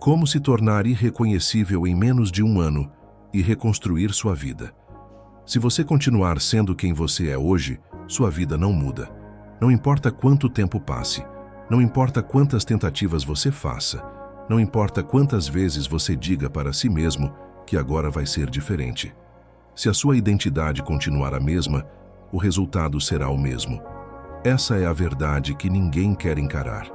Como se tornar irreconhecível em menos de um ano e reconstruir sua vida. Se você continuar sendo quem você é hoje, sua vida não muda. Não importa quanto tempo passe, não importa quantas tentativas você faça, não importa quantas vezes você diga para si mesmo que agora vai ser diferente. Se a sua identidade continuar a mesma, o resultado será o mesmo. Essa é a verdade que ninguém quer encarar,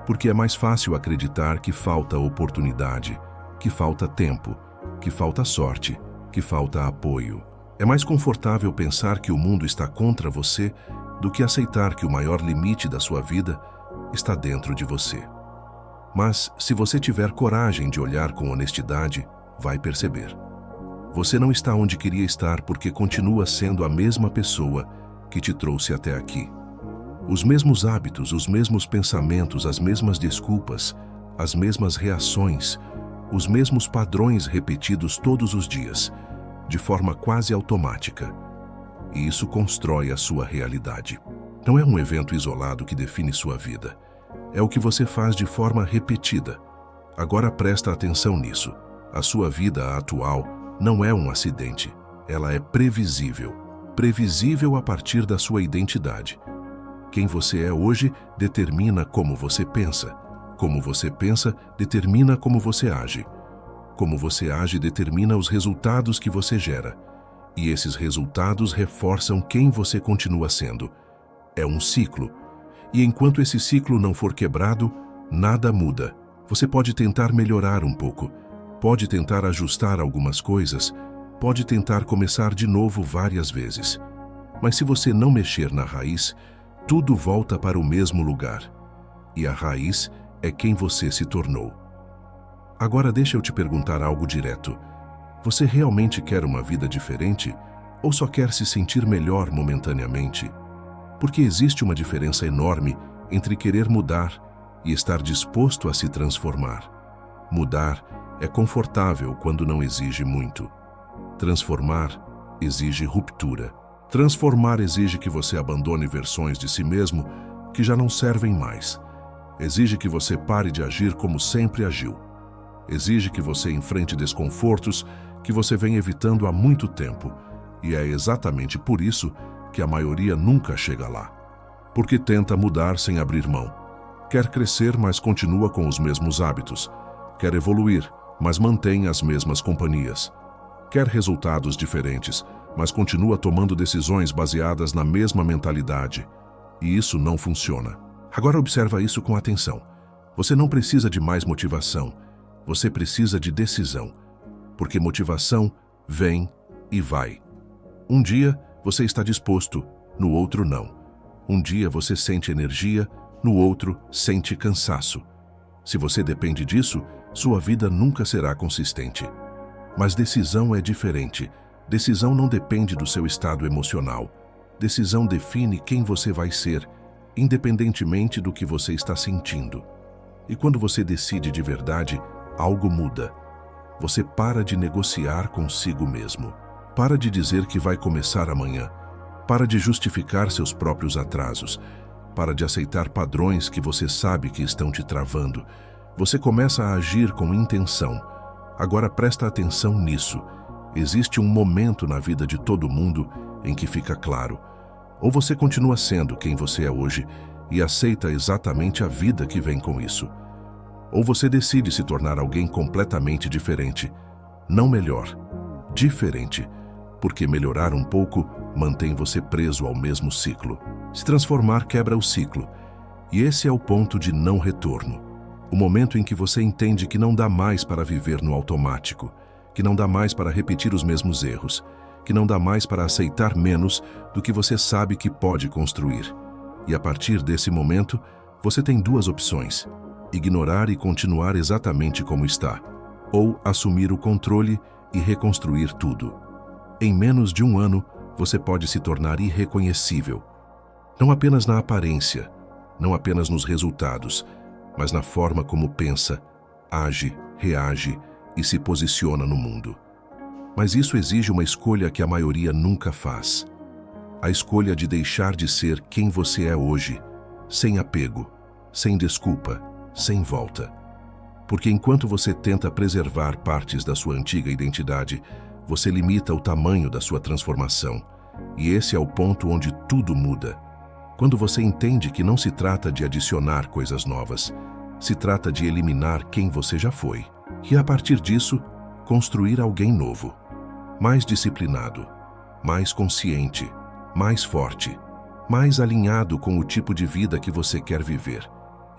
porque é mais fácil acreditar que falta oportunidade, que falta tempo, que falta sorte, que falta apoio. É mais confortável pensar que o mundo está contra você do que aceitar que o maior limite da sua vida está dentro de você. Mas, se você tiver coragem de olhar com honestidade, vai perceber. Você não está onde queria estar porque continua sendo a mesma pessoa que te trouxe até aqui. Os mesmos hábitos, os mesmos pensamentos, as mesmas desculpas, as mesmas reações, os mesmos padrões repetidos todos os dias, de forma quase automática. E isso constrói a sua realidade. Não é um evento isolado que define sua vida. É o que você faz de forma repetida. Agora presta atenção nisso. A sua vida atual não é um acidente. Ela é previsível. Previsível a partir da sua identidade. Quem você é hoje determina como você pensa. Como você pensa determina como você age. Como você age determina os resultados que você gera. E esses resultados reforçam quem você continua sendo. É um ciclo. E enquanto esse ciclo não for quebrado, nada muda. Você pode tentar melhorar um pouco, pode tentar ajustar algumas coisas, pode tentar começar de novo várias vezes. Mas se você não mexer na raiz, tudo volta para o mesmo lugar. E a raiz é quem você se tornou. Agora deixa eu te perguntar algo direto. Você realmente quer uma vida diferente ou só quer se sentir melhor momentaneamente? Porque existe uma diferença enorme entre querer mudar e estar disposto a se transformar. Mudar é confortável quando não exige muito. Transformar exige ruptura. Transformar exige que você abandone versões de si mesmo que já não servem mais. Exige que você pare de agir como sempre agiu. Exige que você enfrente desconfortos que você vem evitando há muito tempo. E é exatamente por isso que a maioria nunca chega lá. Porque tenta mudar sem abrir mão. Quer crescer, mas continua com os mesmos hábitos. Quer evoluir, mas mantém as mesmas companhias. Quer resultados diferentes, mas continua tomando decisões baseadas na mesma mentalidade. E isso não funciona. Agora observa isso com atenção. Você não precisa de mais motivação. Você precisa de decisão. Porque motivação vem e vai. Um dia você está disposto, no outro não. Um dia você sente energia, no outro sente cansaço. Se você depende disso, sua vida nunca será consistente. Mas decisão é diferente. Decisão não depende do seu estado emocional. Decisão define quem você vai ser, independentemente do que você está sentindo. E quando você decide de verdade, algo muda. Você para de negociar consigo mesmo. Para de dizer que vai começar amanhã. Para de justificar seus próprios atrasos. Para de aceitar padrões que você sabe que estão te travando. Você começa a agir com intenção. Agora presta atenção nisso. Existe um momento na vida de todo mundo em que fica claro. Ou você continua sendo quem você é hoje e aceita exatamente a vida que vem com isso. Ou você decide se tornar alguém completamente diferente. Não melhor, diferente. Porque melhorar um pouco mantém você preso ao mesmo ciclo. Se transformar quebra o ciclo. E esse é o ponto de não retorno. O momento em que você entende que não dá mais para viver no automático, que não dá mais para repetir os mesmos erros, que não dá mais para aceitar menos do que você sabe que pode construir. E a partir desse momento, você tem duas opções: ignorar e continuar exatamente como está, ou assumir o controle e reconstruir tudo. Em menos de um ano, você pode se tornar irreconhecível. Não apenas na aparência, não apenas nos resultados, mas na forma como pensa, age, reage e se posiciona no mundo. Mas isso exige uma escolha que a maioria nunca faz. A escolha de deixar de ser quem você é hoje, sem apego, sem desculpa, sem volta. Porque enquanto você tenta preservar partes da sua antiga identidade, você limita o tamanho da sua transformação. E esse é o ponto onde tudo muda. Quando você entende que não se trata de adicionar coisas novas, se trata de eliminar quem você já foi. E a partir disso, construir alguém novo. Mais disciplinado, mais consciente, mais forte, mais alinhado com o tipo de vida que você quer viver.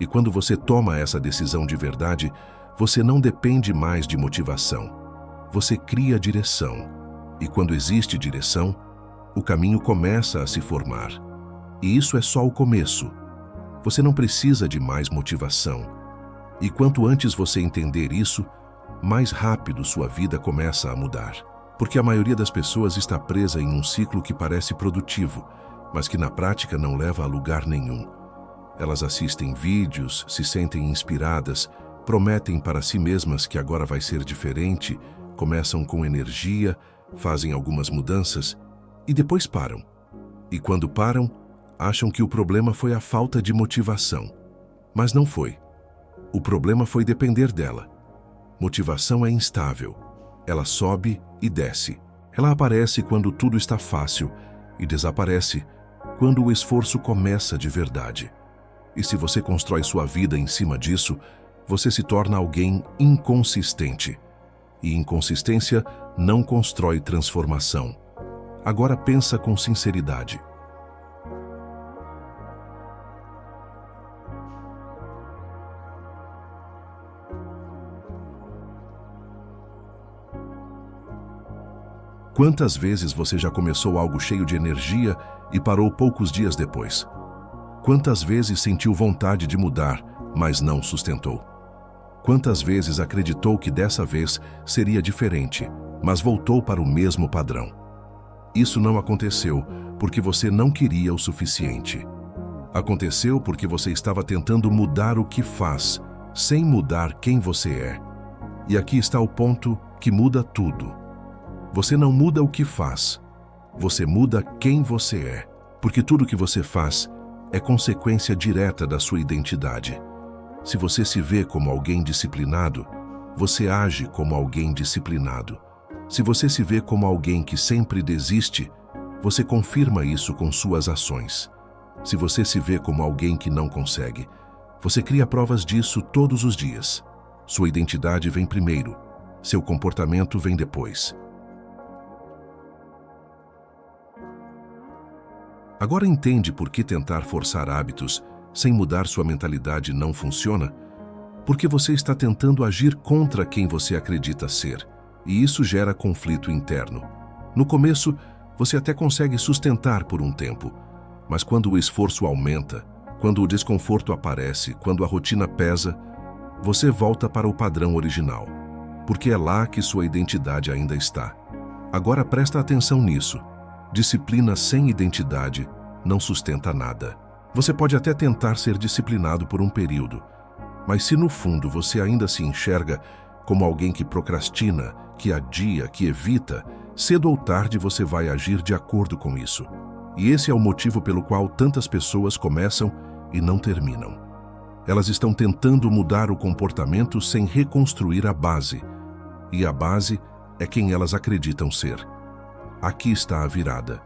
E quando você toma essa decisão de verdade, você não depende mais de motivação. Você cria direção. E quando existe direção, o caminho começa a se formar. E isso é só o começo. Você não precisa de mais motivação. E quanto antes você entender isso, mais rápido sua vida começa a mudar. Porque a maioria das pessoas está presa em um ciclo que parece produtivo, mas que na prática não leva a lugar nenhum. Elas assistem vídeos, se sentem inspiradas, prometem para si mesmas que agora vai ser diferente, começam com energia, fazem algumas mudanças e depois param. E quando param, acham que o problema foi a falta de motivação. Mas não foi. O problema foi depender dela. Motivação é instável. Ela sobe e desce. Ela aparece quando tudo está fácil e desaparece quando o esforço começa de verdade. E se você constrói sua vida em cima disso, você se torna alguém inconsistente. E inconsistência não constrói transformação. Agora pensa com sinceridade. Quantas vezes você já começou algo cheio de energia e parou poucos dias depois? Quantas vezes sentiu vontade de mudar, mas não sustentou? Quantas vezes acreditou que dessa vez seria diferente, mas voltou para o mesmo padrão? Isso não aconteceu porque você não queria o suficiente. Aconteceu porque você estava tentando mudar o que faz, sem mudar quem você é. E aqui está o ponto que muda tudo. Você não muda o que faz, você muda quem você é. Porque tudo que você faz é consequência direta da sua identidade. Se você se vê como alguém disciplinado, você age como alguém disciplinado. Se você se vê como alguém que sempre desiste, você confirma isso com suas ações. Se você se vê como alguém que não consegue, você cria provas disso todos os dias. Sua identidade vem primeiro, seu comportamento vem depois. Agora entende por que tentar forçar hábitos sem mudar sua mentalidade não funciona? Porque você está tentando agir contra quem você acredita ser, e isso gera conflito interno. No começo, você até consegue sustentar por um tempo, mas quando o esforço aumenta, quando o desconforto aparece, quando a rotina pesa, você volta para o padrão original, porque é lá que sua identidade ainda está. Agora presta atenção nisso. Disciplina sem identidade não sustenta nada. Você pode até tentar ser disciplinado por um período, mas se no fundo você ainda se enxerga como alguém que procrastina, que adia, que evita, cedo ou tarde você vai agir de acordo com isso. E esse é o motivo pelo qual tantas pessoas começam e não terminam. Elas estão tentando mudar o comportamento sem reconstruir a base. E a base é quem elas acreditam ser. Aqui está a virada.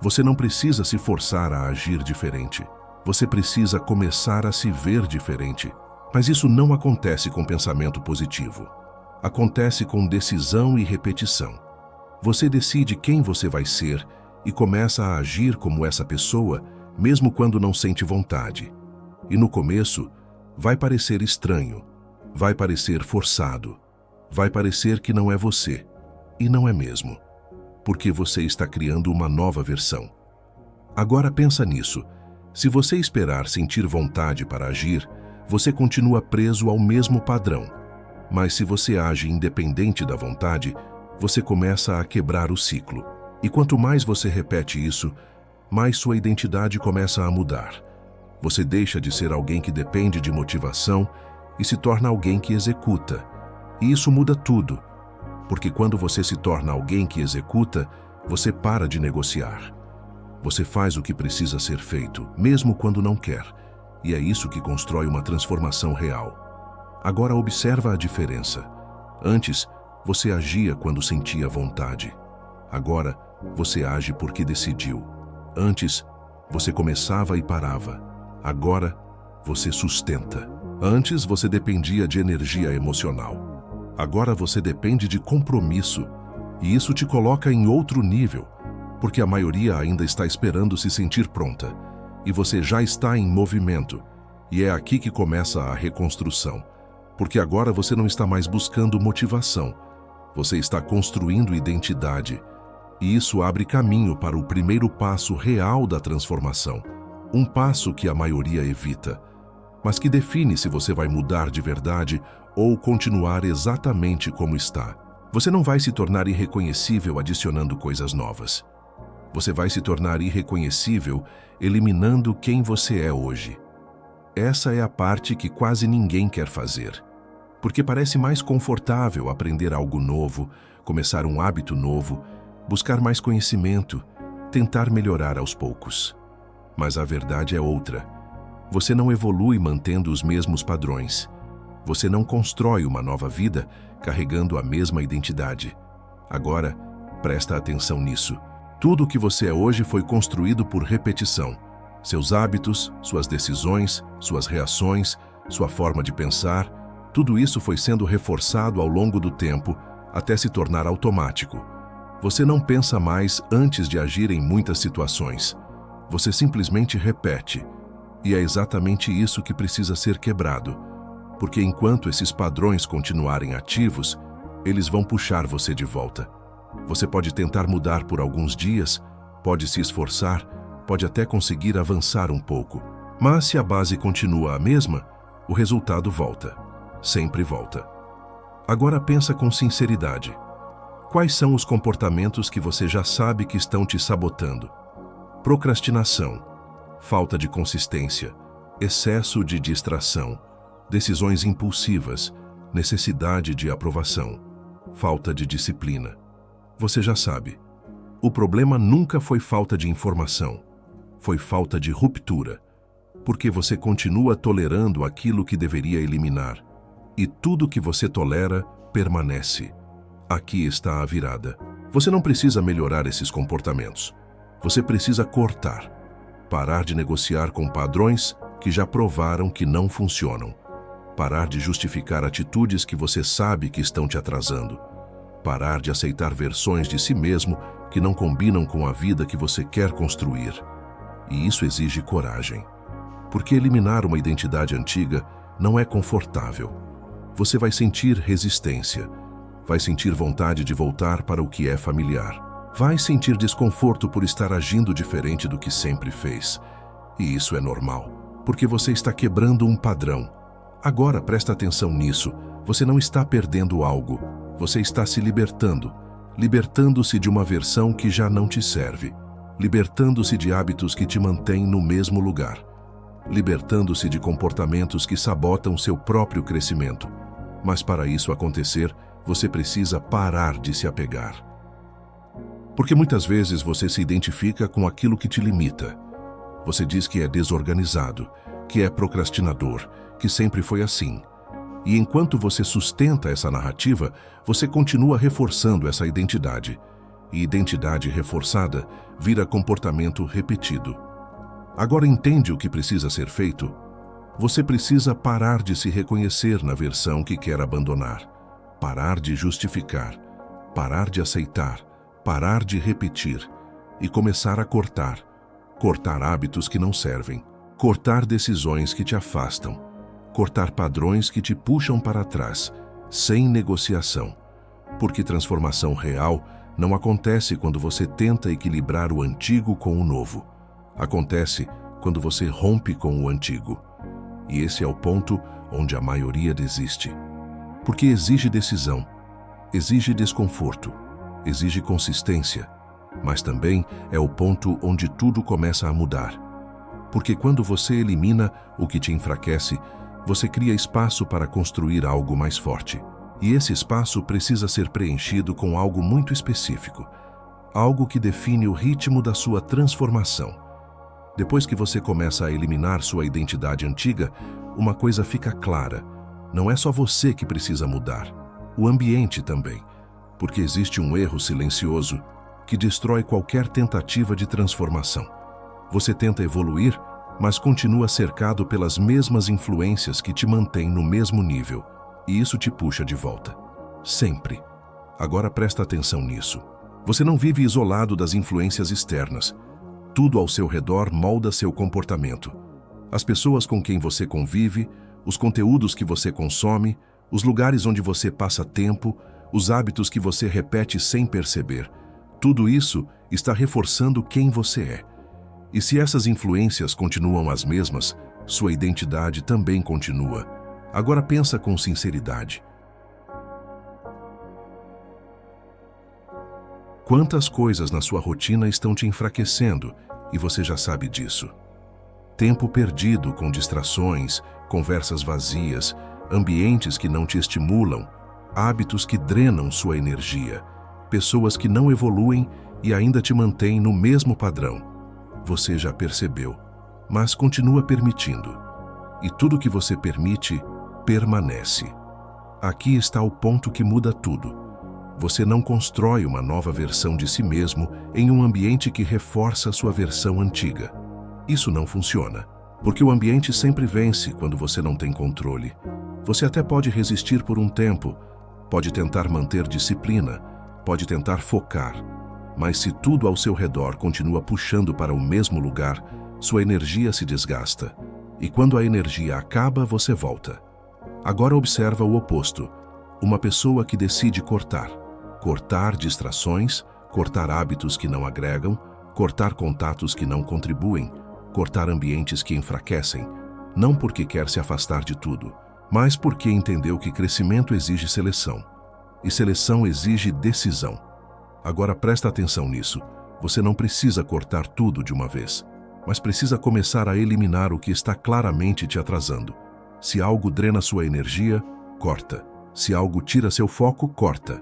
Você não precisa se forçar a agir diferente. Você precisa começar a se ver diferente. Mas isso não acontece com pensamento positivo. Acontece com decisão e repetição. Você decide quem você vai ser e começa a agir como essa pessoa, mesmo quando não sente vontade. E no começo, vai parecer estranho, vai parecer forçado, vai parecer que não é você. E não é mesmo. Porque você está criando uma nova versão. Agora pensa nisso. Se você esperar sentir vontade para agir, você continua preso ao mesmo padrão. Mas se você age independente da vontade, você começa a quebrar o ciclo. E quanto mais você repete isso, mais sua identidade começa a mudar. Você deixa de ser alguém que depende de motivação e se torna alguém que executa. E isso muda tudo. Porque quando você se torna alguém que executa, você para de negociar. Você faz o que precisa ser feito, mesmo quando não quer. E é isso que constrói uma transformação real. Agora observa a diferença. Antes, você agia quando sentia vontade. Agora, você age porque decidiu. Antes, você começava e parava. Agora, você sustenta. Antes, você dependia de energia emocional. Agora você depende de compromisso. E isso te coloca em outro nível, porque a maioria ainda está esperando se sentir pronta. E você já está em movimento. E é aqui que começa a reconstrução. Porque agora você não está mais buscando motivação. Você está construindo identidade. E isso abre caminho para o primeiro passo real da transformação. Um passo que a maioria evita, mas que define se você vai mudar de verdade ou continuar exatamente como está. Você não vai se tornar irreconhecível adicionando coisas novas. Você vai se tornar irreconhecível eliminando quem você é hoje. Essa é a parte que quase ninguém quer fazer, porque parece mais confortável aprender algo novo, começar um hábito novo, buscar mais conhecimento, tentar melhorar aos poucos. Mas a verdade é outra. Você não evolui mantendo os mesmos padrões. Você não constrói uma nova vida carregando a mesma identidade. Agora, presta atenção nisso. Tudo o que você é hoje foi construído por repetição. Seus hábitos, suas decisões, suas reações, sua forma de pensar, tudo isso foi sendo reforçado ao longo do tempo até se tornar automático. Você não pensa mais antes de agir em muitas situações. Você simplesmente repete. E é exatamente isso que precisa ser quebrado. Porque enquanto esses padrões continuarem ativos, eles vão puxar você de volta. Você pode tentar mudar por alguns dias, pode se esforçar, pode até conseguir avançar um pouco. Mas se a base continua a mesma, o resultado volta. Sempre volta. Agora pensa com sinceridade. Quais são os comportamentos que você já sabe que estão te sabotando? Procrastinação, falta de consistência, excesso de distração, decisões impulsivas, necessidade de aprovação, falta de disciplina. Você já sabe. O problema nunca foi falta de informação, foi falta de ruptura, porque você continua tolerando aquilo que deveria eliminar, e tudo que você tolera permanece. Aqui está a virada. Você não precisa melhorar esses comportamentos. Você precisa cortar, parar de negociar com padrões que já provaram que não funcionam, parar de justificar atitudes que você sabe que estão te atrasando, parar de aceitar versões de si mesmo que não combinam com a vida que você quer construir. E isso exige coragem, porque eliminar uma identidade antiga não é confortável. Você vai sentir resistência, vai sentir vontade de voltar para o que é familiar, vai sentir desconforto por estar agindo diferente do que sempre fez. E isso é normal, porque você está quebrando um padrão. Agora presta atenção nisso, você não está perdendo algo, você está se libertando, libertando-se de uma versão que já não te serve, libertando-se de hábitos que te mantêm no mesmo lugar, libertando-se de comportamentos que sabotam seu próprio crescimento. Mas para isso acontecer, você precisa parar de se apegar. Porque muitas vezes você se identifica com aquilo que te limita. Você diz que é desorganizado, que é procrastinador, que sempre foi assim. E enquanto você sustenta essa narrativa, você continua reforçando essa identidade. E identidade reforçada vira comportamento repetido. Agora entende o que precisa ser feito? Você precisa parar de se reconhecer na versão que quer abandonar. Parar de justificar. Parar de aceitar. Parar de repetir. E começar a cortar. Cortar hábitos que não servem. Cortar decisões que te afastam. Cortar padrões que te puxam para trás, sem negociação. Porque transformação real não acontece quando você tenta equilibrar o antigo com o novo. Acontece quando você rompe com o antigo. E esse é o ponto onde a maioria desiste. Porque exige decisão, exige desconforto, exige consistência, mas também é o ponto onde tudo começa a mudar. Porque quando você elimina o que te enfraquece, você cria espaço para construir algo mais forte. E esse espaço precisa ser preenchido com algo muito específico, algo que define o ritmo da sua transformação. Depois que você começa a eliminar sua identidade antiga, uma coisa fica clara: Não é só você que precisa mudar, o ambiente também, porque existe um erro silencioso que destrói qualquer tentativa de transformação. Você tenta evoluir, mas continua cercado pelas mesmas influências que te mantêm no mesmo nível, e isso te puxa de volta. Sempre. Agora presta atenção nisso. Você não vive isolado das influências externas. Tudo ao seu redor molda seu comportamento. As pessoas com quem você convive, os conteúdos que você consome, os lugares onde você passa tempo, os hábitos que você repete sem perceber. Tudo isso está reforçando quem você é. E se essas influências continuam as mesmas, sua identidade também continua. Agora pensa com sinceridade. Quantas coisas na sua rotina estão te enfraquecendo e você já sabe disso? Tempo perdido com distrações, conversas vazias, ambientes que não te estimulam, hábitos que drenam sua energia, pessoas que não evoluem e ainda te mantêm no mesmo padrão. Você já percebeu, mas continua permitindo. E tudo que você permite, permanece. Aqui está o ponto que muda tudo. Você não constrói uma nova versão de si mesmo em um ambiente que reforça sua versão antiga. Isso não funciona, porque o ambiente sempre vence quando você não tem controle. Você até pode resistir por um tempo, pode tentar manter disciplina, pode tentar focar, mas se tudo ao seu redor continua puxando para o mesmo lugar, sua energia se desgasta. E quando a energia acaba, você volta. Agora observa o oposto. Uma pessoa que decide cortar. Cortar distrações, cortar hábitos que não agregam, cortar contatos que não contribuem, cortar ambientes que enfraquecem, não porque quer se afastar de tudo, mas porque entendeu que crescimento exige seleção. E seleção exige decisão. Agora presta atenção nisso. Você não precisa cortar tudo de uma vez, mas precisa começar a eliminar o que está claramente te atrasando. Se algo drena sua energia, corta. Se algo tira seu foco, corta.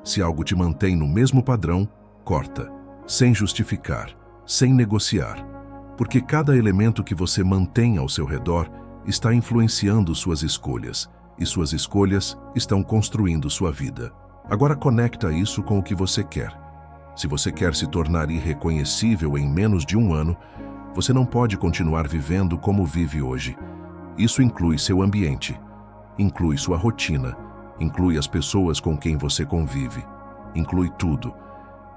Se algo te mantém no mesmo padrão, corta. Sem justificar, sem negociar. Porque cada elemento que você mantém ao seu redor está influenciando suas escolhas, e suas escolhas estão construindo sua vida. Agora conecta isso com o que você quer. Se você quer se tornar irreconhecível em menos de um ano, você não pode continuar vivendo como vive hoje. Isso inclui seu ambiente, inclui sua rotina, inclui as pessoas com quem você convive, inclui tudo.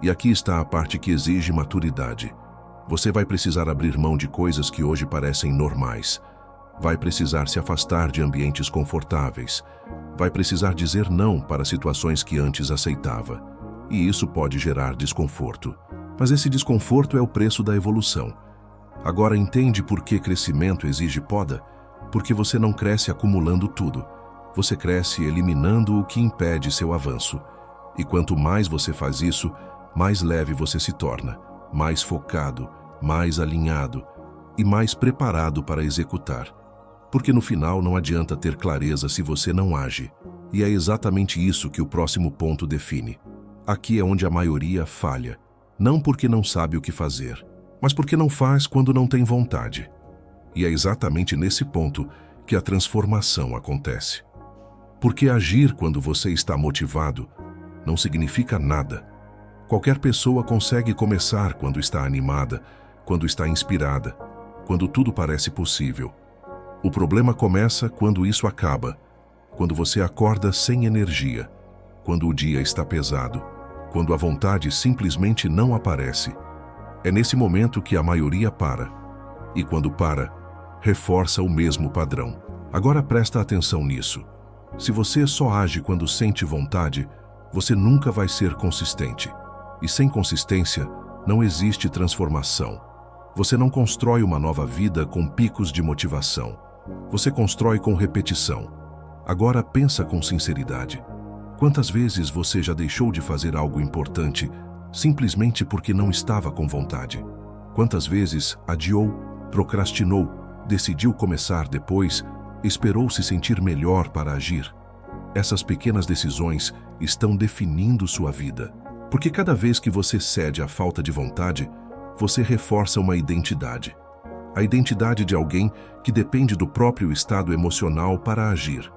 E aqui está a parte que exige maturidade. Você vai precisar abrir mão de coisas que hoje parecem normais. Vai precisar se afastar de ambientes confortáveis. Vai precisar dizer não para situações que antes aceitava. E isso pode gerar desconforto. Mas esse desconforto é o preço da evolução. Agora entende por que crescimento exige poda? Porque você não cresce acumulando tudo. Você cresce eliminando o que impede seu avanço. E quanto mais você faz isso, mais leve você se torna, mais focado, mais alinhado e mais preparado para executar. Porque no final não adianta ter clareza se você não age. E é exatamente isso que o próximo ponto define. Aqui é onde a maioria falha. Não porque não sabe o que fazer, mas porque não faz quando não tem vontade. E é exatamente nesse ponto que a transformação acontece. Porque agir quando você está motivado não significa nada. Qualquer pessoa consegue começar quando está animada, quando está inspirada, quando tudo parece possível. O problema começa quando isso acaba, quando você acorda sem energia, quando o dia está pesado, quando a vontade simplesmente não aparece. É nesse momento que a maioria para. E quando para, reforça o mesmo padrão. Agora presta atenção nisso. Se você só age quando sente vontade, você nunca vai ser consistente. E sem consistência, não existe transformação. Você não constrói uma nova vida com picos de motivação. Você constrói com repetição. Agora pensa com sinceridade. Quantas vezes você já deixou de fazer algo importante simplesmente porque não estava com vontade? Quantas vezes adiou, procrastinou, decidiu começar depois, esperou se sentir melhor para agir? Essas pequenas decisões estão definindo sua vida. Porque cada vez que você cede à falta de vontade, você reforça uma identidade. A identidade de alguém que depende do próprio estado emocional para agir.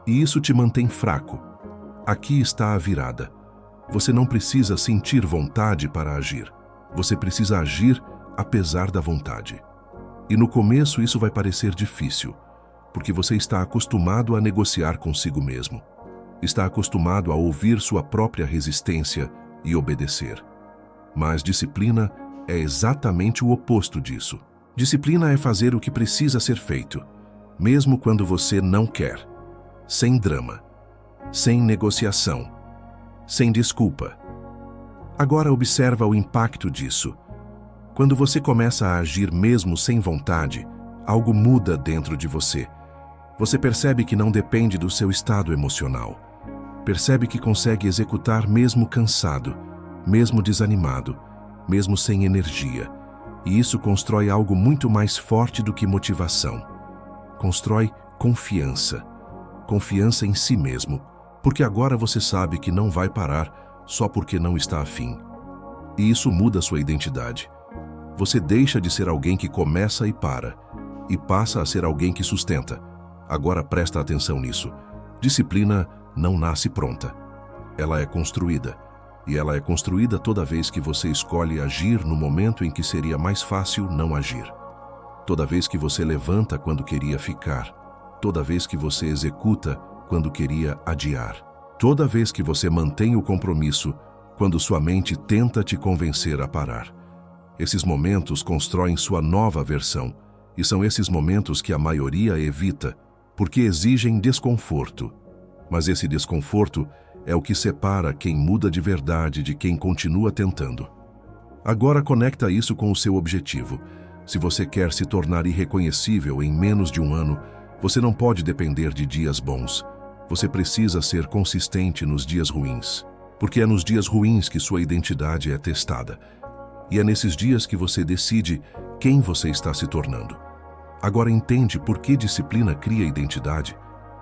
E isso te mantém fraco. Aqui está a virada. Você não precisa sentir vontade para agir. Você precisa agir apesar da vontade. E no começo isso vai parecer difícil, porque você está acostumado a negociar consigo mesmo. Está acostumado a ouvir sua própria resistência e obedecer. Mas disciplina é exatamente o oposto disso. Disciplina é fazer o que precisa ser feito, mesmo quando você não quer. Sem drama, sem negociação, sem desculpa. Agora observa o impacto disso. Quando você começa a agir mesmo sem vontade, algo muda dentro de você. Você percebe que não depende do seu estado emocional. Percebe que consegue executar mesmo cansado, mesmo desanimado, mesmo sem energia. E isso constrói algo muito mais forte do que motivação. Constrói confiança. Confiança em si mesmo, porque agora você sabe que não vai parar só porque não está afim. E isso muda sua identidade. Você deixa de ser alguém que começa e para, e passa a ser alguém que sustenta. Agora presta atenção nisso. Disciplina não nasce pronta. Ela é construída. E ela é construída toda vez que você escolhe agir no momento em que seria mais fácil não agir. Toda vez que você levanta quando queria ficar. Toda vez que você executa quando queria adiar. Toda vez que você mantém o compromisso quando sua mente tenta te convencer a parar. Esses momentos constroem sua nova versão, e são esses momentos que a maioria evita, porque exigem desconforto. Mas esse desconforto é o que separa quem muda de verdade de quem continua tentando. Agora conecta isso com o seu objetivo. Se você quer se tornar irreconhecível em menos de um ano, você não pode depender de dias bons. Você precisa ser consistente nos dias ruins, porque é nos dias ruins que sua identidade é testada. E é nesses dias que você decide quem você está se tornando. Agora entende por que disciplina cria identidade?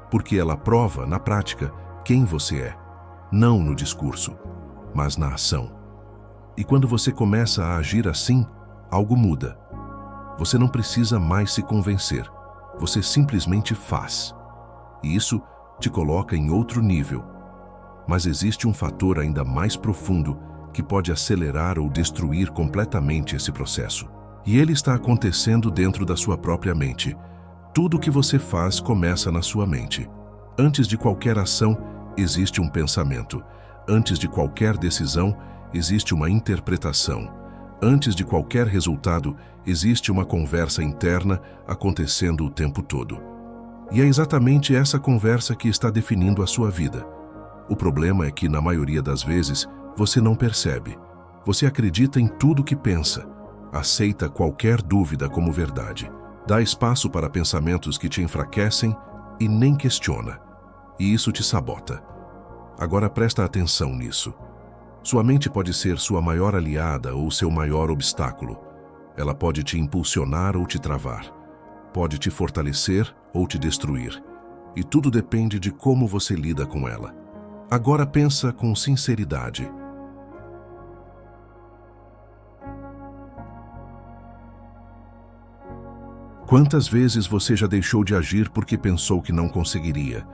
Porque ela prova, na prática, quem você é. Não no discurso, mas na ação. E quando você começa a agir assim, algo muda. Você não precisa mais se convencer. Você simplesmente faz. E isso te coloca em outro nível. Mas existe um fator ainda mais profundo que pode acelerar ou destruir completamente esse processo. E ele está acontecendo dentro da sua própria mente. Tudo o que você faz começa na sua mente. Antes de qualquer ação, existe um pensamento. Antes de qualquer decisão, existe uma interpretação. Antes de qualquer resultado, existe uma conversa interna acontecendo o tempo todo. E é exatamente essa conversa que está definindo a sua vida. O problema é que, na maioria das vezes, você não percebe. Você acredita em tudo que pensa, aceita qualquer dúvida como verdade, dá espaço para pensamentos que te enfraquecem e nem questiona. E isso te sabota. Agora presta atenção nisso. Sua mente pode ser sua maior aliada ou seu maior obstáculo. Ela pode te impulsionar ou te travar. Pode te fortalecer ou te destruir. E tudo depende de como você lida com ela. Agora pensa com sinceridade. Quantas vezes você já deixou de agir porque pensou que não conseguiria?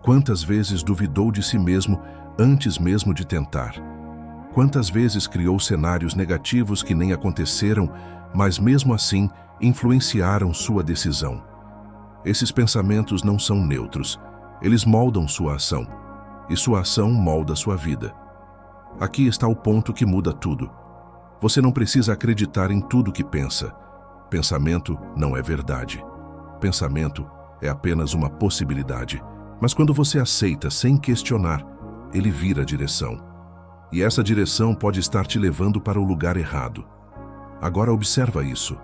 Quantas vezes duvidou de si mesmo antes mesmo de tentar? Quantas vezes criou cenários negativos que nem aconteceram, mas mesmo assim influenciaram sua decisão? Esses pensamentos não são neutros, eles moldam sua ação, e sua ação molda sua vida. Aqui está o ponto que muda tudo. Você não precisa acreditar em tudo que pensa. Pensamento não é verdade. Pensamento é apenas uma possibilidade. Mas quando você aceita sem questionar, ele vira direção. E essa direção pode estar te levando para o lugar errado. Agora observa isso.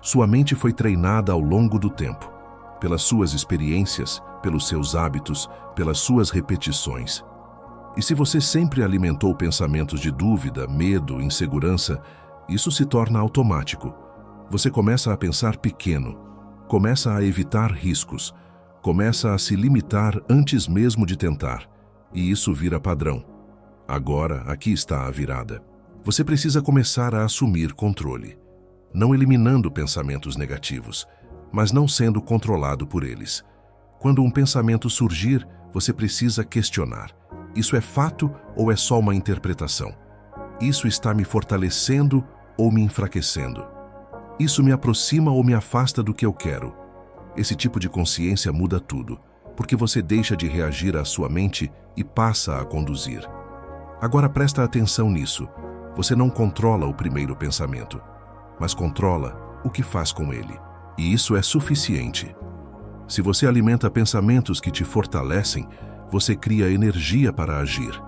Sua mente foi treinada ao longo do tempo, pelas suas experiências, pelos seus hábitos, pelas suas repetições. E se você sempre alimentou pensamentos de dúvida, medo, insegurança, isso se torna automático. Você começa a pensar pequeno, começa a evitar riscos, começa a se limitar antes mesmo de tentar, e isso vira padrão. Agora, aqui está a virada. Você precisa começar a assumir controle, não eliminando pensamentos negativos, mas não sendo controlado por eles. Quando um pensamento surgir, você precisa questionar. Isso é fato ou é só uma interpretação? Isso está me fortalecendo ou me enfraquecendo? Isso me aproxima ou me afasta do que eu quero? Esse tipo de consciência muda tudo, porque você deixa de reagir à sua mente e passa a conduzir. Agora presta atenção nisso. Você não controla o primeiro pensamento, mas controla o que faz com ele. E isso é suficiente. Se você alimenta pensamentos que te fortalecem, você cria energia para agir.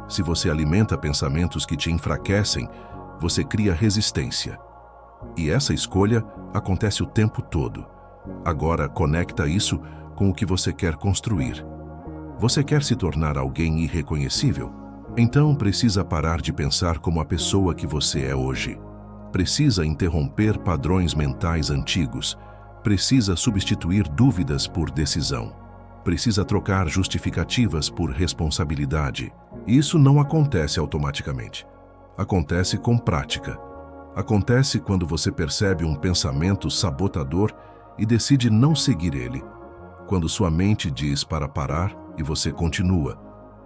Se você alimenta pensamentos que te enfraquecem, você cria resistência. E essa escolha acontece o tempo todo. Agora conecta isso com o que você quer construir. Você quer se tornar alguém irreconhecível? Então precisa parar de pensar como a pessoa que você é hoje. Precisa interromper padrões mentais antigos. Precisa substituir dúvidas por decisão. Precisa trocar justificativas por responsabilidade. Isso não acontece automaticamente. Acontece com prática. Acontece quando você percebe um pensamento sabotador e decide não seguir ele. Quando sua mente diz para parar e você continua.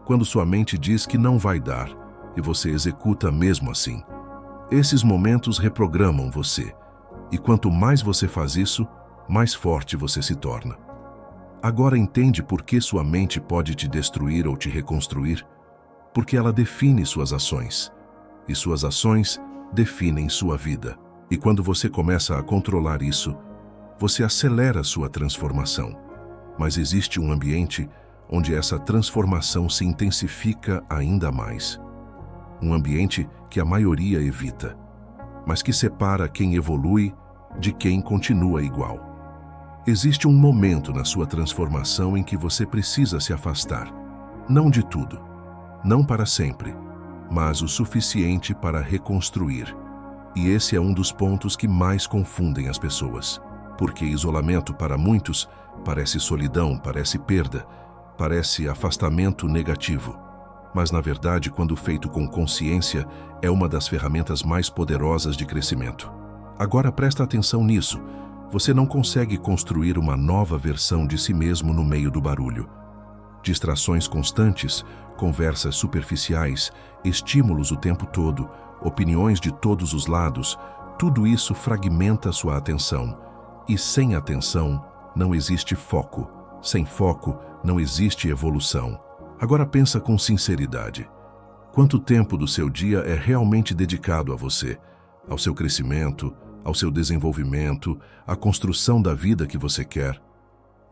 Quando sua mente diz que não vai dar e você executa mesmo assim. Esses momentos reprogramam você. E quanto mais você faz isso, mais forte você se torna. Agora entende por que sua mente pode te destruir ou te reconstruir? Porque ela define suas ações. E suas ações definem sua vida. E quando você começa a controlar isso, você acelera sua transformação. Mas existe um ambiente onde essa transformação se intensifica ainda mais. Um ambiente que a maioria evita, mas que separa quem evolui de quem continua igual. Existe um momento na sua transformação em que você precisa se afastar. Não de tudo, não para sempre, mas o suficiente para reconstruir. E esse é um dos pontos que mais confundem as pessoas. Porque isolamento para muitos parece solidão, parece perda, parece afastamento negativo. Mas na verdade, quando feito com consciência, é uma das ferramentas mais poderosas de crescimento. Agora presta atenção nisso. Você não consegue construir uma nova versão de si mesmo no meio do barulho. Distrações constantes, conversas superficiais, estímulos o tempo todo, opiniões de todos os lados, tudo isso fragmenta sua atenção. E sem atenção, não existe foco. Sem foco, não existe evolução. Agora pensa com sinceridade. Quanto tempo do seu dia é realmente dedicado a você, ao seu crescimento, ao seu desenvolvimento, à construção da vida que você quer?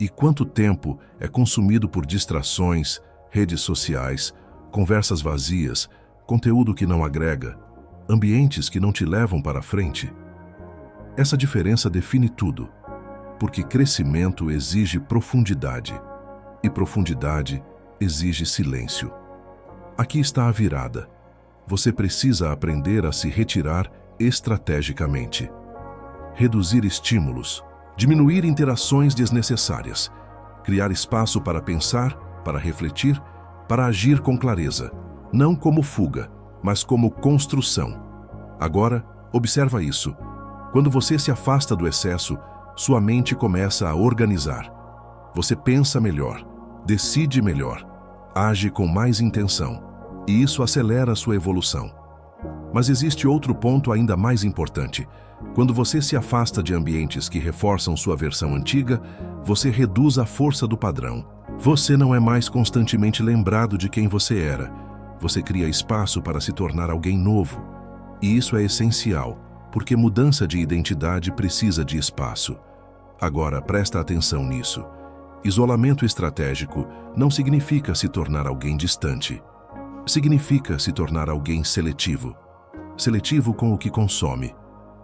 E quanto tempo é consumido por distrações, redes sociais, conversas vazias, conteúdo que não agrega, ambientes que não te levam para frente? Essa diferença define tudo, porque crescimento exige profundidade, e profundidade exige silêncio. Aqui está a virada. Você precisa aprender a se retirar estrategicamente. Reduzir estímulos, diminuir interações desnecessárias, criar espaço para pensar, para refletir, para agir com clareza, não como fuga, mas como construção. Agora, observa isso. Quando você se afasta do excesso, sua mente começa a organizar. Você pensa melhor, decide melhor, age com mais intenção, e isso acelera sua evolução. Mas existe outro ponto ainda mais importante. Quando você se afasta de ambientes que reforçam sua versão antiga, você reduz a força do padrão. Você não é mais constantemente lembrado de quem você era. Você cria espaço para se tornar alguém novo. E isso é essencial, porque mudança de identidade precisa de espaço. Agora, presta atenção nisso. Isolamento estratégico não significa se tornar alguém distante. Significa se tornar alguém seletivo. Seletivo com o que consome.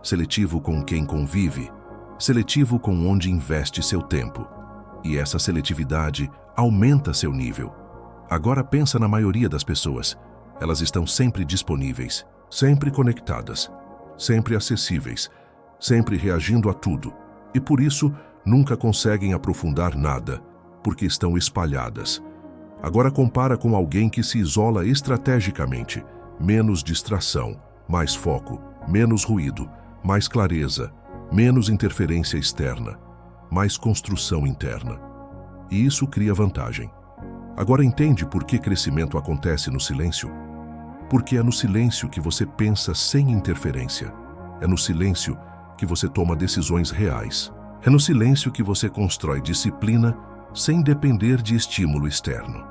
Seletivo com quem convive. Seletivo com onde investe seu tempo. E essa seletividade aumenta seu nível. Agora pensa na maioria das pessoas. Elas estão sempre disponíveis, sempre conectadas, sempre acessíveis, sempre reagindo a tudo. E por isso, nunca conseguem aprofundar nada, porque estão espalhadas. Agora compara com alguém que se isola estrategicamente. Menos distração, mais foco, menos ruído, mais clareza, menos interferência externa, mais construção interna. e isso cria vantagem. Agora entende por que crescimento acontece no silêncio? Porque é no silêncio que você pensa sem interferência. É no silêncio que você toma decisões reais. É no silêncio que você constrói disciplina sem depender de estímulo externo.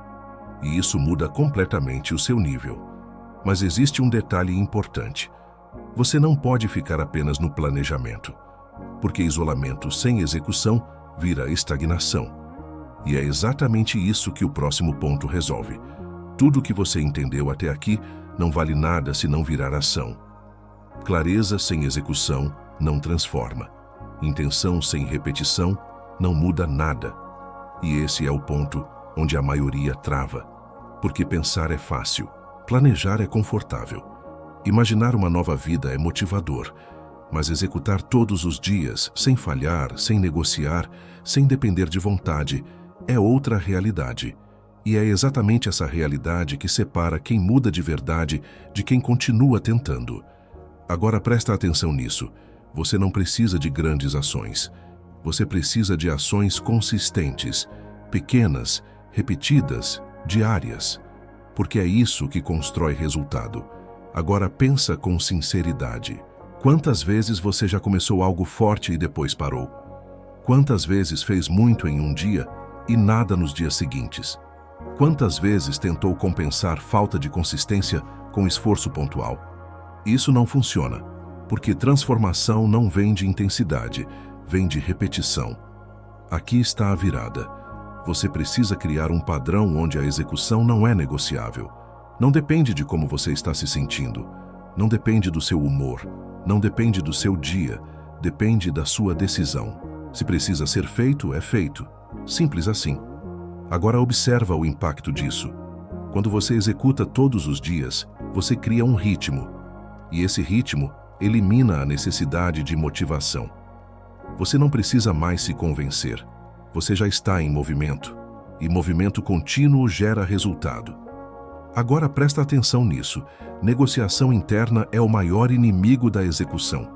E isso muda completamente o seu nível. Mas existe um detalhe importante. Você não pode ficar apenas no planejamento, porque isolamento sem execução vira estagnação. E é exatamente isso que o próximo ponto resolve. Tudo o que você entendeu até aqui não vale nada se não virar ação. Clareza sem execução não transforma. Intenção sem repetição não muda nada. E esse é o ponto onde a maioria trava. Porque pensar é fácil, planejar é confortável. Imaginar uma nova vida é motivador, mas executar todos os dias, sem falhar, sem negociar, sem depender de vontade, é outra realidade. E é exatamente essa realidade que separa quem muda de verdade de quem continua tentando. Agora presta atenção nisso. Você não precisa de grandes ações. Você precisa de ações consistentes, pequenas, repetidas, diárias. Porque é isso que constrói resultado. Agora pensa com sinceridade. Quantas vezes você já começou algo forte e depois parou? Quantas vezes fez muito em um dia e nada nos dias seguintes? Quantas vezes tentou compensar falta de consistência com esforço pontual? Isso não funciona, porque transformação não vem de intensidade, vem de repetição. Aqui está a virada. Você precisa criar um padrão onde a execução não é negociável. Não depende de como você está se sentindo. Não depende do seu humor. Não depende do seu dia. Depende da sua decisão. Se precisa ser feito, é feito. Simples assim. Agora observa o impacto disso. Quando você executa todos os dias, você cria um ritmo. E esse ritmo elimina a necessidade de motivação. Você não precisa mais se convencer. Você já está em movimento. E movimento contínuo gera resultado. Agora presta atenção nisso. Negociação interna é o maior inimigo da execução.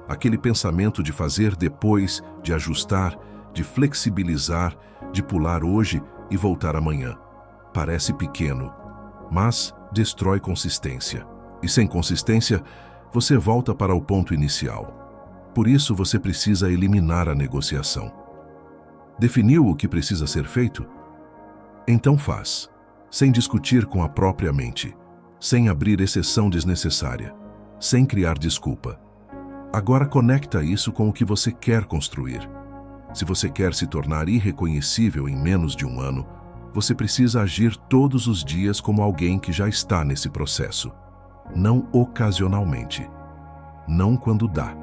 Aquele pensamento de fazer depois, de ajustar, de flexibilizar, de pular hoje e voltar amanhã. Parece pequeno, mas destrói consistência. E sem consistência, você volta para o ponto inicial. Por isso você precisa eliminar a negociação. Definiu o que precisa ser feito? Então faz, sem discutir com a própria mente, sem abrir exceção desnecessária, sem criar desculpa. Agora conecta isso com o que você quer construir. Se você quer se tornar irreconhecível em menos de um ano, você precisa agir todos os dias como alguém que já está nesse processo. Não ocasionalmente. Não quando dá.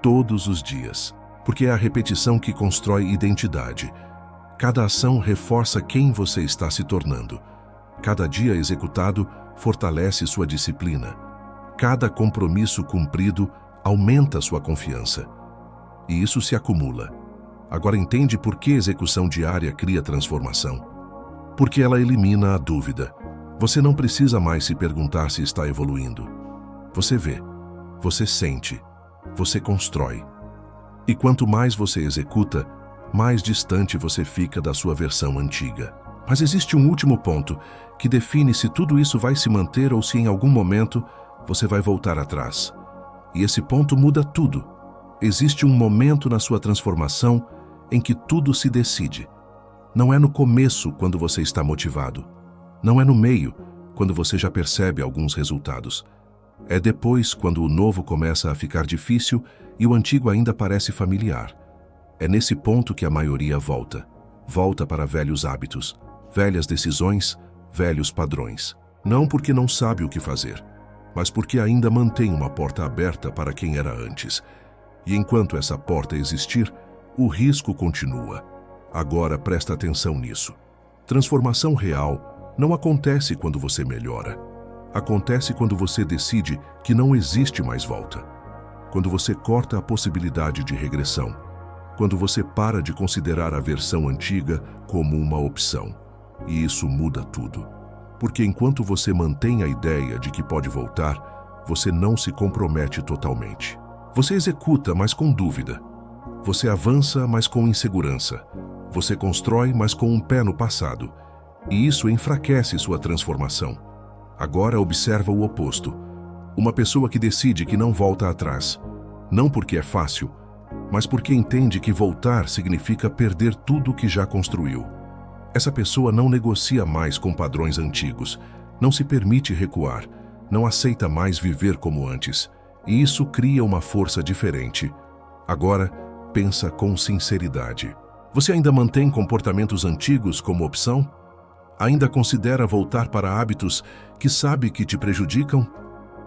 Todos os dias. Porque é a repetição que constrói identidade. Cada ação reforça quem você está se tornando. Cada dia executado fortalece sua disciplina. Cada compromisso cumprido aumenta sua confiança. E isso se acumula. Agora entende por que execução diária cria transformação. Porque ela elimina a dúvida. Você não precisa mais se perguntar se está evoluindo. Você vê, você sente, você constrói. E quanto mais você executa, mais distante você fica da sua versão antiga. Mas existe um último ponto que define se tudo isso vai se manter ou se em algum momento você vai voltar atrás. E esse ponto muda tudo. Existe um momento na sua transformação em que tudo se decide. Não é no começo, quando você está motivado. Não é no meio, quando você já percebe alguns resultados. É depois, quando o novo começa a ficar difícil e o antigo ainda parece familiar. É nesse ponto que a maioria volta. Volta para velhos hábitos, velhas decisões, velhos padrões. Não porque não sabe o que fazer, mas porque ainda mantém uma porta aberta para quem era antes. E enquanto essa porta existir, o risco continua. Agora presta atenção nisso. Transformação real não acontece quando você melhora. Acontece quando você decide que não existe mais volta. Quando você corta a possibilidade de regressão. Quando você para de considerar a versão antiga como uma opção. E isso muda tudo. Porque enquanto você mantém a ideia de que pode voltar, você não se compromete totalmente. Você executa, mas com dúvida. Você avança, mas com insegurança. Você constrói, mas com um pé no passado. E isso enfraquece sua transformação. Agora observa o oposto. Uma pessoa que decide que não volta atrás. Não porque é fácil, mas porque entende que voltar significa perder tudo que já construiu. Essa pessoa não negocia mais com padrões antigos, não se permite recuar, não aceita mais viver como antes. E isso cria uma força diferente. Agora, pensa com sinceridade. Você ainda mantém comportamentos antigos como opção? Ainda considera voltar para hábitos que sabe que te prejudicam?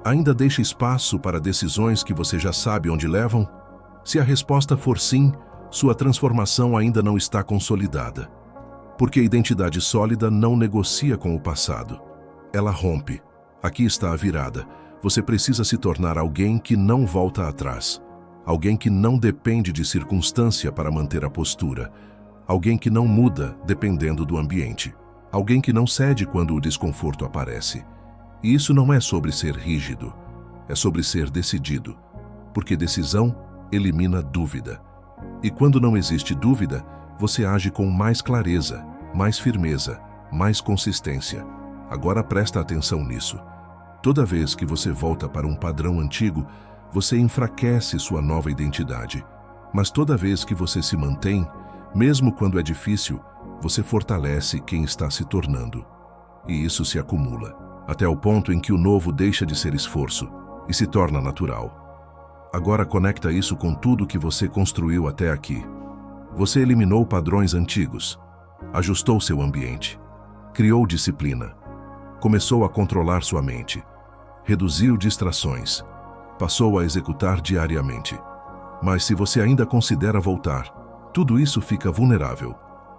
Ainda deixa espaço para decisões que você já sabe onde levam? Se a resposta for sim, sua transformação ainda não está consolidada. Porque a identidade sólida não negocia com o passado. Ela rompe. Aqui está a virada. Você precisa se tornar alguém que não volta atrás. Alguém que não depende de circunstância para manter a postura. Alguém que não muda dependendo do ambiente. Alguém que não cede quando o desconforto aparece. E isso não é sobre ser rígido, é sobre ser decidido. Porque decisão elimina dúvida. E quando não existe dúvida, você age com mais clareza, mais firmeza, mais consistência. Agora presta atenção nisso. Toda vez que você volta para um padrão antigo, você enfraquece sua nova identidade. Mas toda vez que você se mantém, mesmo quando é difícil, você fortalece quem está se tornando. E isso se acumula, até o ponto em que o novo deixa de ser esforço e se torna natural. Agora conecta isso com tudo que você construiu até aqui. Você eliminou padrões antigos, ajustou seu ambiente, criou disciplina, começou a controlar sua mente, reduziu distrações, passou a executar diariamente. Mas se você ainda considera voltar, tudo isso fica vulnerável.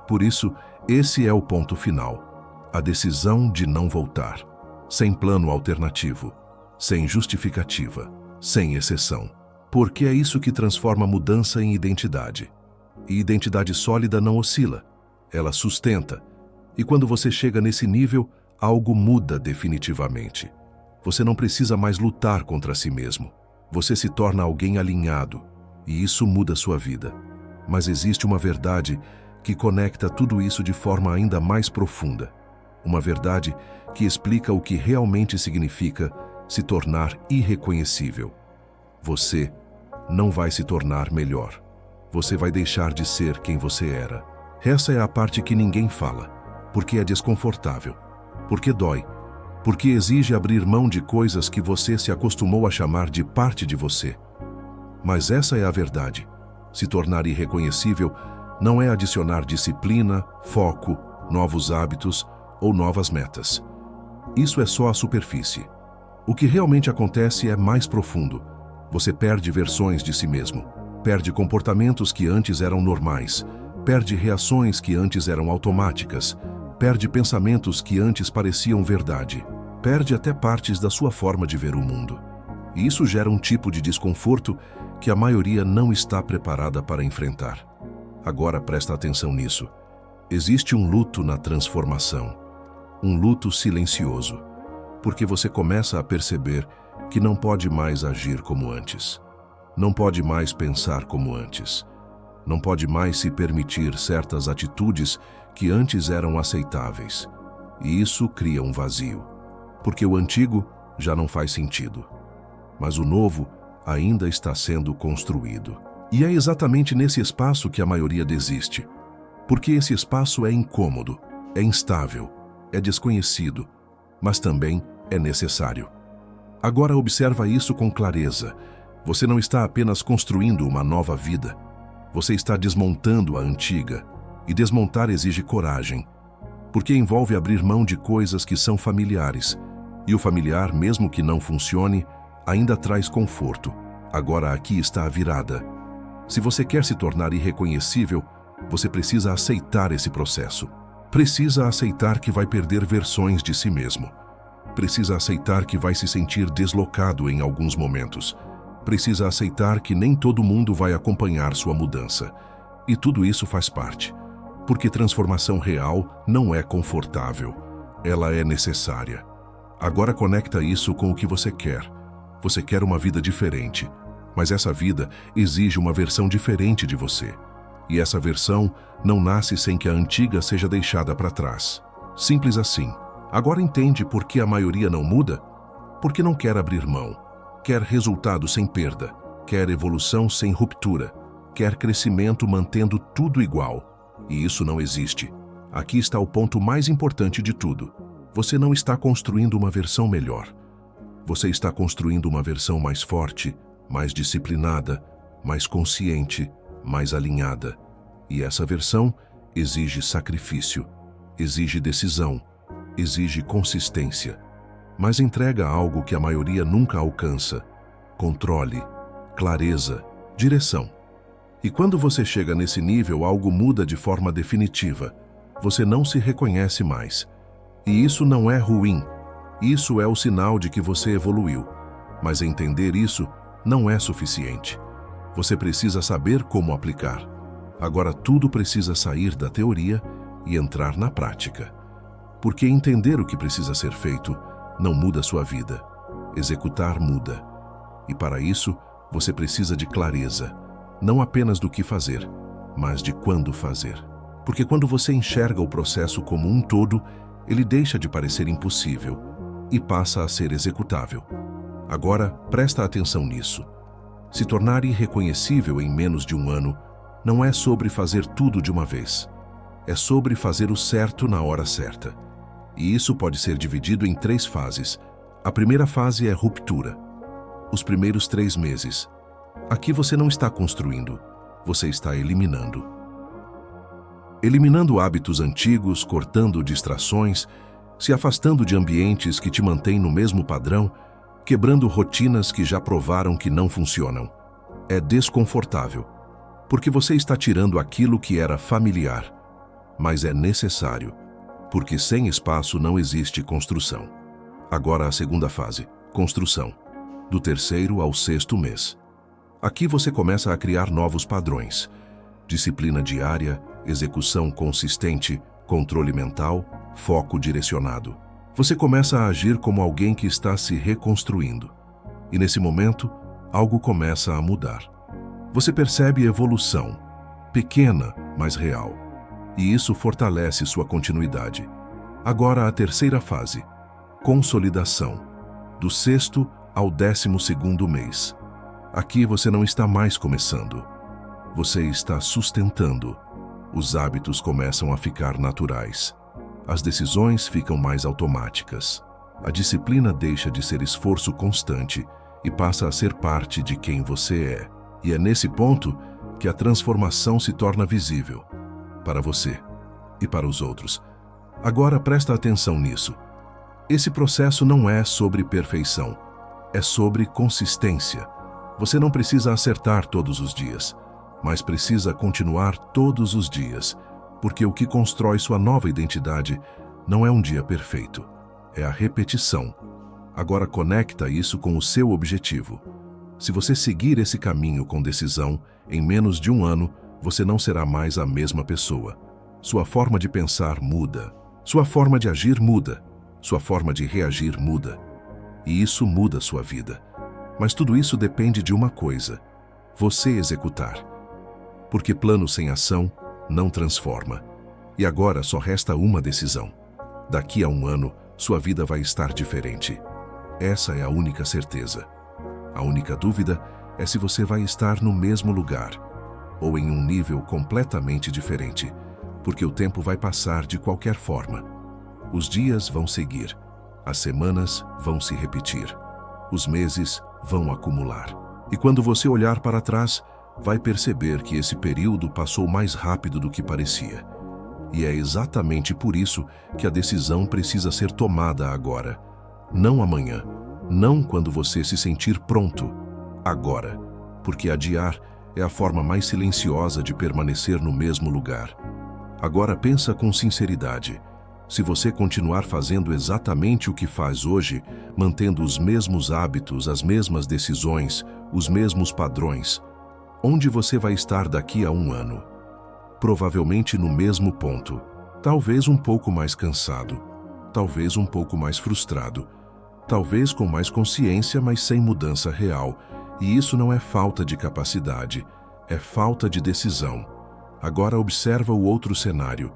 Por isso, esse é o ponto final. A decisão de não voltar. Sem plano alternativo, sem justificativa, sem exceção. Porque é isso que transforma mudança em identidade. E identidade sólida não oscila, ela sustenta. E quando você chega nesse nível, algo muda definitivamente. Você não precisa mais lutar contra si mesmo. Você se torna alguém alinhado, e isso muda sua vida. Mas existe uma verdade que conecta tudo isso de forma ainda mais profunda. Uma verdade que explica o que realmente significa se tornar irreconhecível. Você não vai se tornar melhor. Você vai deixar de ser quem você era. Essa é a parte que ninguém fala, porque é desconfortável, porque dói, porque exige abrir mão de coisas que você se acostumou a chamar de parte de você. Mas essa é a verdade. Se tornar irreconhecível não é adicionar disciplina, foco, novos hábitos ou novas metas. Isso é só a superfície. O que realmente acontece é mais profundo. Você perde versões de si mesmo, perde comportamentos que antes eram normais, perde reações que antes eram automáticas, perde pensamentos que antes pareciam verdade, perde até partes da sua forma de ver o mundo. E isso gera um tipo de desconforto que a maioria não está preparada para enfrentar. Agora presta atenção nisso. Existe um luto na transformação, um luto silencioso, porque você começa a perceber que não pode mais agir como antes, não pode mais pensar como antes, não pode mais se permitir certas atitudes que antes eram aceitáveis. E isso cria um vazio, porque o antigo já não faz sentido, mas o novo ainda está sendo construído. E é exatamente nesse espaço que a maioria desiste, porque esse espaço é incômodo, é instável, é desconhecido, mas também é necessário. Agora observa isso com clareza. Você não está apenas construindo uma nova vida, você está desmontando a antiga, e desmontar exige coragem, porque envolve abrir mão de coisas que são familiares, e o familiar, mesmo que não funcione, ainda traz conforto. Agora aqui está a virada. Se você quer se tornar irreconhecível, você precisa aceitar esse processo. Precisa aceitar que vai perder versões de si mesmo. Precisa aceitar que vai se sentir deslocado em alguns momentos. Precisa aceitar que nem todo mundo vai acompanhar sua mudança. E tudo isso faz parte. Porque transformação real não é confortável. Ela é necessária. Agora conecta isso com o que você quer. Você quer uma vida diferente. Mas essa vida exige uma versão diferente de você. E essa versão não nasce sem que a antiga seja deixada para trás. Simples assim. Agora entende por que a maioria não muda? Porque não quer abrir mão. Quer resultado sem perda. Quer evolução sem ruptura. Quer crescimento mantendo tudo igual. E isso não existe. Aqui está o ponto mais importante de tudo. Você não está construindo uma versão melhor. Você está construindo uma versão mais forte, mais disciplinada, mais consciente, mais alinhada. E essa versão exige sacrifício, exige decisão, exige consistência. Mas entrega algo que a maioria nunca alcança: controle, clareza, direção. E quando você chega nesse nível, algo muda de forma definitiva. Você não se reconhece mais. E isso não é ruim. Isso é o sinal de que você evoluiu. Mas entender isso não é suficiente. Você precisa saber como aplicar. Agora tudo precisa sair da teoria e entrar na prática. Porque entender o que precisa ser feito não muda sua vida. Executar muda. E para isso, você precisa de clareza. Não apenas do que fazer, mas de quando fazer. Porque quando você enxerga o processo como um todo, ele deixa de parecer impossível e passa a ser executável. Agora, presta atenção nisso. Se tornar irreconhecível em menos de um ano não é sobre fazer tudo de uma vez. É sobre fazer o certo na hora certa. E isso pode ser dividido em 3 fases. A primeira fase é ruptura. Os primeiros 3 meses. Aqui você não está construindo, você está eliminando. Eliminando hábitos antigos, cortando distrações, se afastando de ambientes que te mantêm no mesmo padrão, quebrando rotinas que já provaram que não funcionam. É desconfortável, porque você está tirando aquilo que era familiar, mas é necessário, porque sem espaço não existe construção. Agora a segunda fase, construção, do 3º ao 6º mês. Aqui você começa a criar novos padrões, disciplina diária, execução consistente, controle mental, foco direcionado. Você começa a agir como alguém que está se reconstruindo. E nesse momento, algo começa a mudar. Você percebe evolução, pequena, mas real. E isso fortalece sua continuidade. Agora a terceira fase, consolidação, do 6º ao 12º mês. Aqui você não está mais começando. Você está sustentando. Os hábitos começam a ficar naturais. As decisões ficam mais automáticas. A disciplina deixa de ser esforço constante e passa a ser parte de quem você é. E é nesse ponto que a transformação se torna visível. Para você e para os outros. Agora presta atenção nisso. Esse processo não é sobre perfeição. É sobre consistência. Você não precisa acertar todos os dias, mas precisa continuar todos os dias, porque o que constrói sua nova identidade não é um dia perfeito, é a repetição. Agora conecta isso com o seu objetivo. Se você seguir esse caminho com decisão, em menos de um ano, você não será mais a mesma pessoa. Sua forma de pensar muda, sua forma de agir muda, sua forma de reagir muda. E isso muda sua vida. Mas tudo isso depende de uma coisa: você executar. Porque plano sem ação não transforma. E agora só resta uma decisão. Daqui a um ano, sua vida vai estar diferente. Essa é a única certeza. A única dúvida é se você vai estar no mesmo lugar ou em um nível completamente diferente, porque o tempo vai passar de qualquer forma. Os dias vão seguir, as semanas vão se repetir, os meses vão acumular. E quando você olhar para trás, vai perceber que esse período passou mais rápido do que parecia. E é exatamente por isso que a decisão precisa ser tomada agora. Não amanhã, não quando você se sentir pronto. Agora, porque adiar é a forma mais silenciosa de permanecer no mesmo lugar. Agora pensa com sinceridade. Se você continuar fazendo exatamente o que faz hoje, mantendo os mesmos hábitos, as mesmas decisões, os mesmos padrões, onde você vai estar daqui a um ano? Provavelmente no mesmo ponto. Talvez um pouco mais cansado, talvez um pouco mais frustrado, talvez com mais consciência, mas sem mudança real. E isso não é falta de capacidade, é falta de decisão. Agora observa o outro cenário.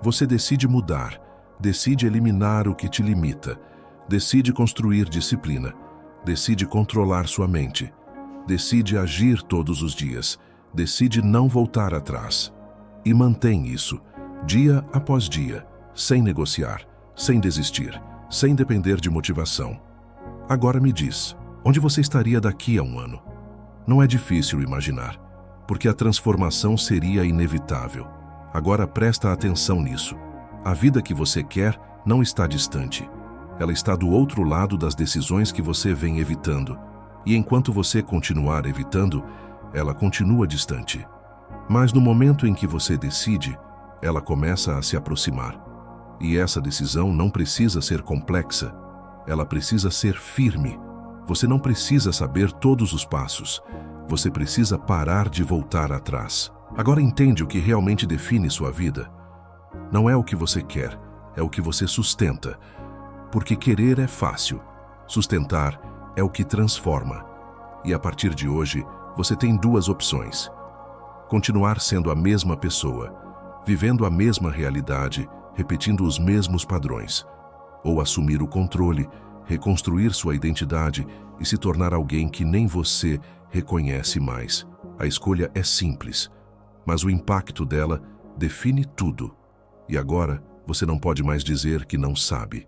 Você decide mudar, decide eliminar o que te limita, decide construir disciplina, decide controlar sua mente, decide agir todos os dias, decide não voltar atrás. E mantém isso, dia após dia, sem negociar, sem desistir, sem depender de motivação. Agora me diz, onde você estaria daqui a um ano? Não é difícil imaginar, porque a transformação seria inevitável. Agora presta atenção nisso. A vida que você quer não está distante. Ela está do outro lado das decisões que você vem evitando. E enquanto você continuar evitando, ela continua distante. Mas no momento em que você decide, ela começa a se aproximar. E essa decisão não precisa ser complexa. Ela precisa ser firme. Você não precisa saber todos os passos. Você precisa parar de voltar atrás. Agora entende o que realmente define sua vida? Não é o que você quer, é o que você sustenta. Porque querer é fácil. Sustentar é o que transforma. E a partir de hoje, você tem duas opções. Continuar sendo a mesma pessoa, vivendo a mesma realidade, repetindo os mesmos padrões. Ou assumir o controle, reconstruir sua identidade e se tornar alguém que nem você reconhece mais. A escolha é simples, mas o impacto dela define tudo. E agora, você não pode mais dizer que não sabe.